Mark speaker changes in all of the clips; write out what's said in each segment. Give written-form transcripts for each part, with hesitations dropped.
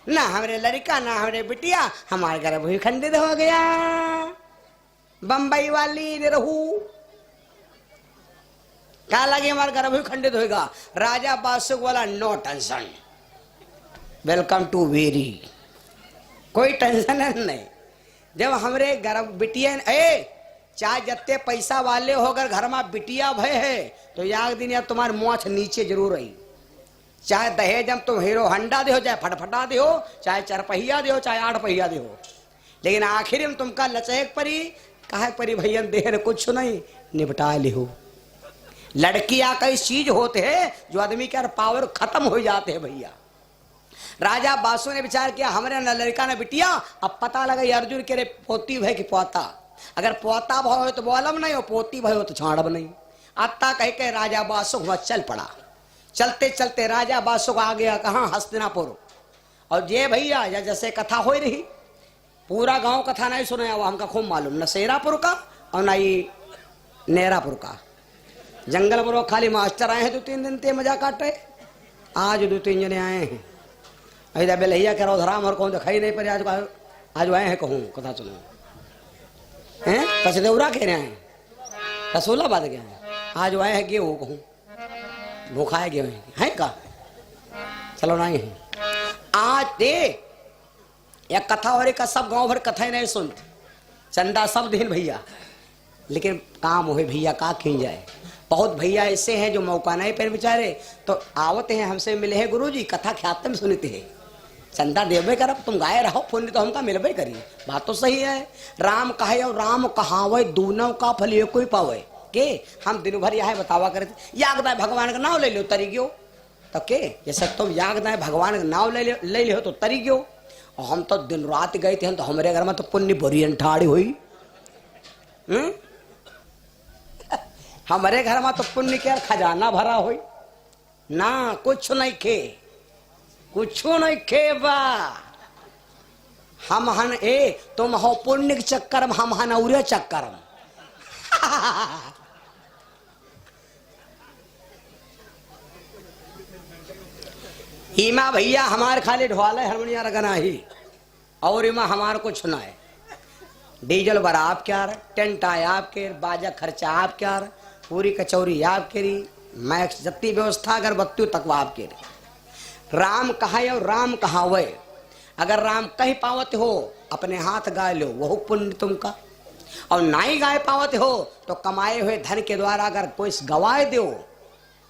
Speaker 1: ना हमारे लड़का ना हमारे बिटिया, हमारे गर्भ भी खंडित हो गया। बंबई वाली निरहू क्या लगे हमारा गर्भ भी खंडित होगा। राजा बादशाह बोला no tension, welcome to very, कोई टेंशन नहीं। जब हमरे गर्भ बिटिया चाहे जत्ते पैसा वाले हो, अगर घर में बिटिया भय है तो याद दिन या तुम्हारे मोछ नीचे जरूर रही। चाहे दहेज हम तुम हीरो हंडा दे हो, चाहे फटफटा दे हो, चाहे चरपहिया दे हो, चाहे 8 पहिया दे हो, लेकिन आखिर में तुमका लचेक परी काहे परी भैया देह कुछ नहीं निपटा ले हो। लड़कियां कई चीज होते हैं जो आदमी के पावर खत्म हो जाते हैं भैया। राजा बासु ने विचार किया हमारे न लड़का न बिटिया, अब पता लगा अर्जुन के रे पोती भय की पोता, अगर पोता भाव हो तो बोलम नहीं, हो पोती भय हो तो छाड़ब नहीं। अत्ता कह के राजा बासु वहां चल पड़ा। चलते चलते राजा बासु आ गया कहाँ, हस्तिनापुर। और ये भैया जैसे कथा हो रही, पूरा गांव कथा नहीं सुनाया वो हमका खूब मालूम, न सेरापुर का और न ही नेरापुर का। जंगलपुर खाली मास्टर आए हैं 2-3 दिन ते मजा काटे, आज 2-3 जने आए हैं। अरे बेलैया कह रहा धराम और कौन दिखाई नहीं पर आज आए हैं कहूँ कथा सुनो हैं। कचदेवरा कह रहे हैं, रसूलाबाद गए हैं, आज आए हैं गेहूँ कहूँ भूखा है गेहूँ है का, चलो नहीं है आज दे या कथा और का सब गांव भर कथा ही नहीं सुनते, चंदा सब दिन भैया, लेकिन काम हो भैया का खींच जाए। बहुत भैया ऐसे हैं जो मौका नहीं पर बेचारे तो आवते हैं हमसे मिले हैं गुरुजी कथा ख्यातम सुनते हैं, चंदा देवे कर तुम गाय रहो पुण्य तो हमका मिलबे करिए। बात तो सही है, राम कहे और राम कहावे दूनों का फल ये कोई पावे के। हम दिन भर यह बतावा करे याद दाए भगवान का नाम ले लो तरी गयो तो के, जैसे तुम याद दाए भगवान का नाम ले लो तो तरी गयो। और हम तो दिन रात गए थे, तो हमारे घर में तो पुण्य भरी अंठाड़ी हुई। हमारे घर में तो पुण्य के खजाना भरा हुई ना, कुछ नहीं खे, कुछ नहीं खे बा। हम हन तुम हो पुण्य के चक्कर में, हम हन उरे चक्कर में। इमा भैया हमारे खाली ढोल है हारमोनिया रगना ही, और इमा हमारे कुछ ना है। डीजल भरा आप क्या रहे, टेंट आया आपके, बाजा खर्चा आप क्या रहे, पूरी कचौरी आपके रही, मैक्स जत्ती व्यवस्था अगर बत्ती तक आपके रही। राम कहा और राम कहावे, अगर राम कहीं पावत हो अपने हाथ गाय लो वह पुण्य तुमका, और नहीं गाय पावत हो तो कमाए हुए धन के द्वारा अगर कोई गवाए दो,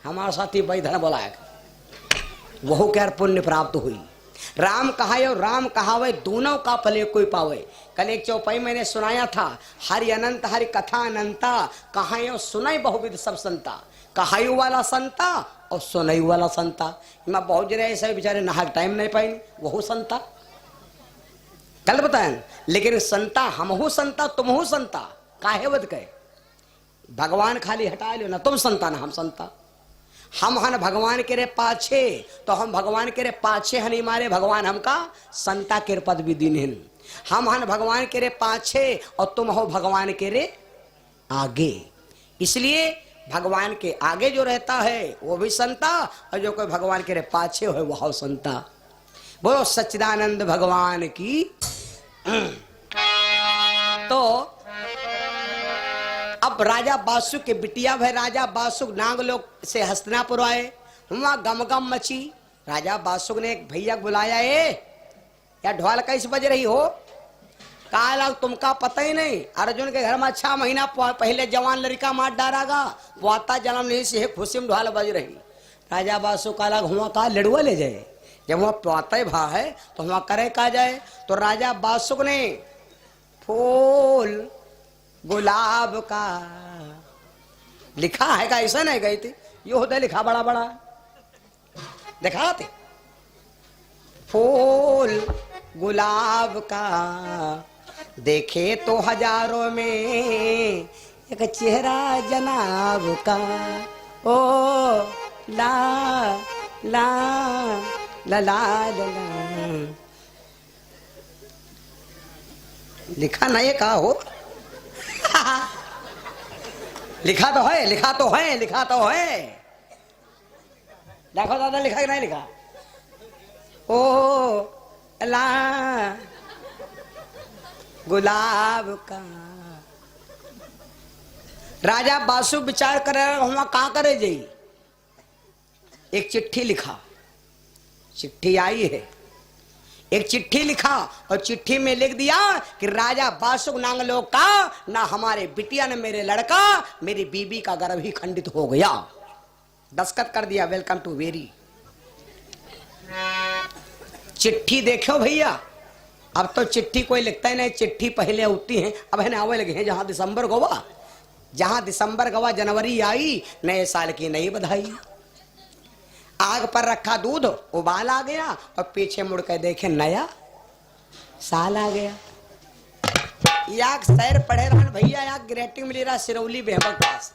Speaker 1: हमारा साथी भाई धन बोलाए वह क्या पुण्य प्राप्त हुई। राम कहाए और राम कहावे दोनों का फल कोई पावे। कल एक चौपाई मैंने सुनाया था, हरि अनंत हरि कथा अनंता, कहायो सुनाई बहुविध सब संता, कहायु वाला संता और सुनाई वाला संता। मैं बहुत जगह ऐसे बेचारे नहा टाइम नहीं पाई वह संता, कल बताए, लेकिन संता हम हो संता तुम हो संता, काहे बद कहे भगवान खाली हटा लो ना, तुम संता ना हम संता। हम हन भगवान के रे पाछे तो हम भगवान के रे पाछे हनी मारे भगवान हमका संता के पद भी दिन। हम हन भगवान के रे पाछे और तुम हो भगवान के रे आगे, इसलिए भगवान के आगे जो रहता है वो भी संता, और जो कोई भगवान के रे पाछे हो वह संता। बोलो सच्चिदानंद भगवान की। तो अब राजा बासु के बिटिया भाई राजा बासु नाग लोग से हस्तिनापुर आए, वहां गम गम मची। राजा बासु ने एक भैया बुलाया, या ढोल कैसे बज रही हो, काला तुमका पता ही नहीं, अर्जुन के घर में 6 महीना पहले जवान लड़का मार डारागा, पोता जन्म नहीं से खुशी में ढोल बज रही। राजा बासु काला घुमा का लड़ुआ ले जाए, जब वहां पोता भा है तो वहां करे का जाए। तो राजा बासु ने फूल गुलाब का लिखा है का, ऐसा नहीं गई थी ये होता लिखा बड़ा बड़ा दिखाते, फूल गुलाब का देखे तो हजारों में एक चेहरा जनाब का, ओ ला ला ला ला ला, लिखा नहीं का हो। लिखा तो है, लिखा तो है, लिखा तो है, देखो दादा लिखा कि नहीं लिखा। ओ ला गुलाब का। राजा बासु विचार करे हम कहाँ करे जाई। एक चिट्ठी लिखा, चिट्ठी आई है, एक चिट्ठी लिखा और चिट्ठी में लिख दिया कि राजा बासुक नांगलो का ना हमारे बिटिया ने मेरे लड़का मेरी बीबी का गर्भ ही खंडित हो गया। दस्तखत कर दिया, वेलकम टू वेरी। चिट्ठी देखो भैया, अब तो चिट्ठी कोई लिखता ही नहीं, चिट्ठी पहले होती है, अब है आवे लगे हैं। जहां दिसंबर गवा, जहां दिसंबर गवा जनवरी आई, नए साल की नई बधाई। आग पर रखा दूध, उबाल आ गया और पीछे मुड़ कर देखे नया साल आ गया। याक सैर पढ़े रहन भैया, याक ग्रेटिंग मिली रहा सिरौली बेहबर पास,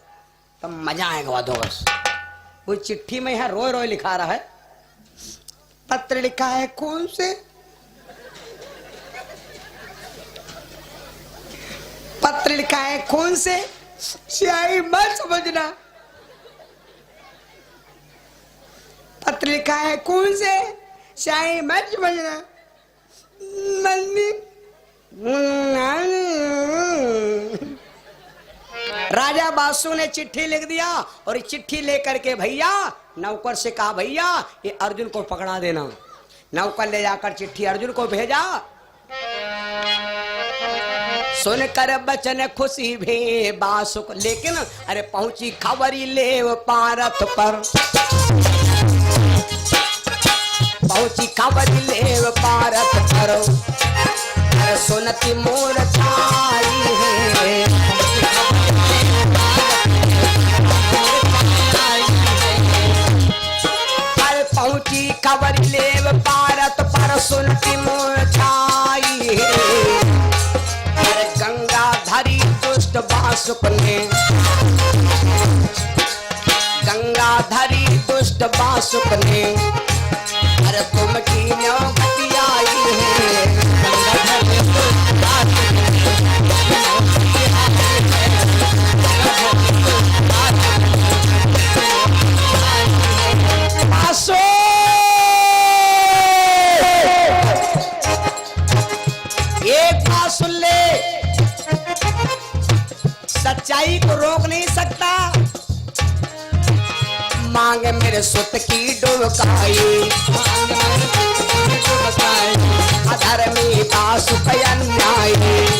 Speaker 1: तो मजा आएगा दोस्त। वो चिट्ठी में यहां रोय रोय लिखा रहा है। पत्र लिखा है कौन से, पत्र लिखा है कौन से, स्याही मत समझना। पत्र लिखा है कौन से, स्याही मत समझना। राजा बासु ने चिट्ठी लिख दिया और चिट्ठी लेकर के भैया नौकर से कहा, भैया ये अर्जुन को पकड़ा देना। नौकर ले जाकर चिट्ठी अर्जुन को भेजा। सुनकर बचन खुशी भे बासुक, लेकिन अरे पहुंची खबरी ले पारत पर, पहुंची खबरी ले पारत पर। अरे सुनती मोर छाई है, अरे पहुंची खबरी ले पारत पर, सुनती मोर छाई है। गंगाधरी दुष्ट बासुक ने, गंगाधरी दुष्ट बासुक ने, अरे तुम की नौबती आई है। गंगाधरी दुष्ट बासुक बासुक, एक बात सुन ले, सच्चाई को रोक नहीं सकता। मांगे मेरे सुत की डुबकाई, अधर्मी बासुक अन्याय,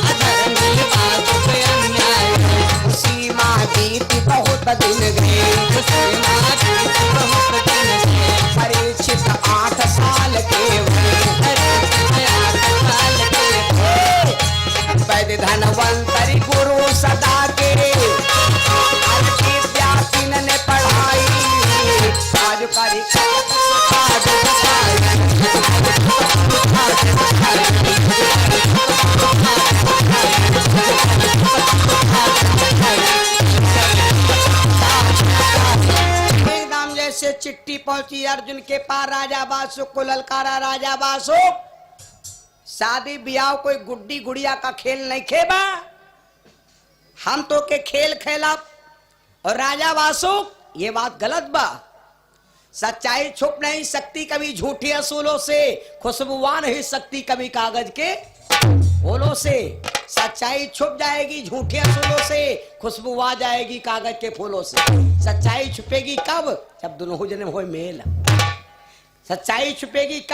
Speaker 1: अधर्मी बासुक अन्याय। सीमा बीती बहुत दिन गए, परीक्षित 8 साल के वैद्य धनवंतरी गुरु सदा के, विद्यार्थी ने पढ़ाई आज करी एकदम जैसे चिट्ठी पहुंची अर्जुन के पास। राजा बासुक को ललकारा, राजा बासुक शादी ब्याह कोई गुड्डी गुड़िया का खेल नहीं खेबा, हम तो के खेल खेला। और राजा बासुक ये बात गलत बा, सच्चाई छुप नहीं सकती कभी झूठी असूलों से, खुशबुआ नहीं सकती कभी कागज के फूलों से। सच्चाई छुप जाएगी झूठे असूलों से, खुशबू आ जाएगी कागज के फूलों से। सच्चाई छुपेगी कब, जब दोनों जने हो मेल। सच्चाई छुपेगी कब,